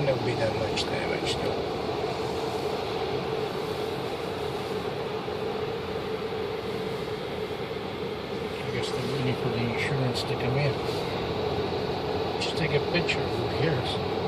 think there'll be that much damage though. I guess they're waiting for the insurance to come in. Just take a picture, who cares?